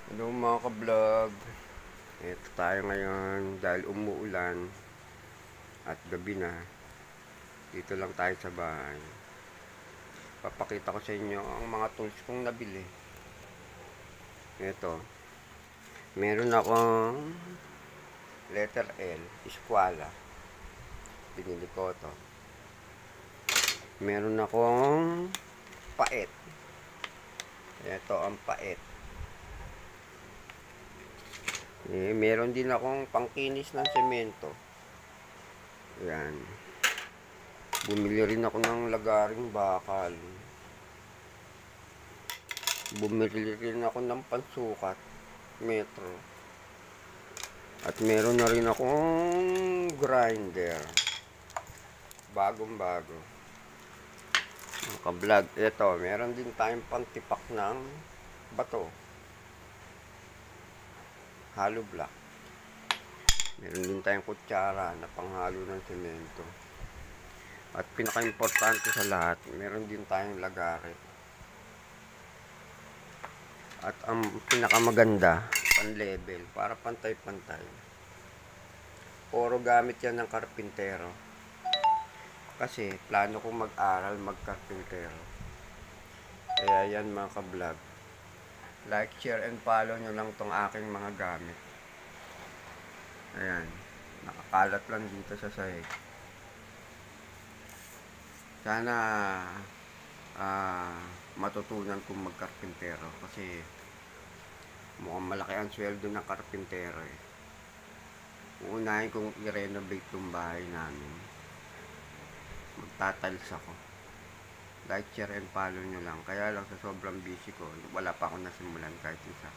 Hello mga ka-vlog. Ito tayo ngayon dahil umuulan at gabi na. Dito lang tayo sa bahay. Papakita ko sa inyo ang mga tools kong nabili. Ito. Meron akong letter L, Eskwala. Binili ko to. Meron akong paet. Ito ang paet. Meron din akong pangkinis ng semento. Yan. Bumili rin ako ng lagaring bakal. Bumili rin ako ng pansukat, metro. At meron na rin akong grinder. Bagong bago. Mga ka-vlog, ito, meron din tayong pantipak ng bato. Hollow block. Meron din tayong kutsara na panghalo ng semento. At pinaka-importante sa lahat, meron din tayong lagare. At ang pinakamaganda, pan-level, para pantay-pantay. Puro gamit yan ng karpintero. Kasi plano kong mag-aral mag-karpintero. Kaya yan mga ka-vlog. Like, share, and follow nyo lang tong aking mga gamit. Ayan. Nakakalat lang dito sa sahig. Sana matutunan kong magkarpintero. Kasi mukhang malaki ang sweldo ng karpintero eh. Uunahin kong i-renovate yung bahay namin. Magtatiles ako. Like, share, and follow nyo lang. Kaya lang sa sobrang busy ko, wala pa ako nasimulan kahit isa.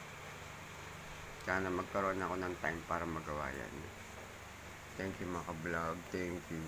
Sana magkaroon ako ng time para magawa yan. Thank you mga ka-vlog. Thank you.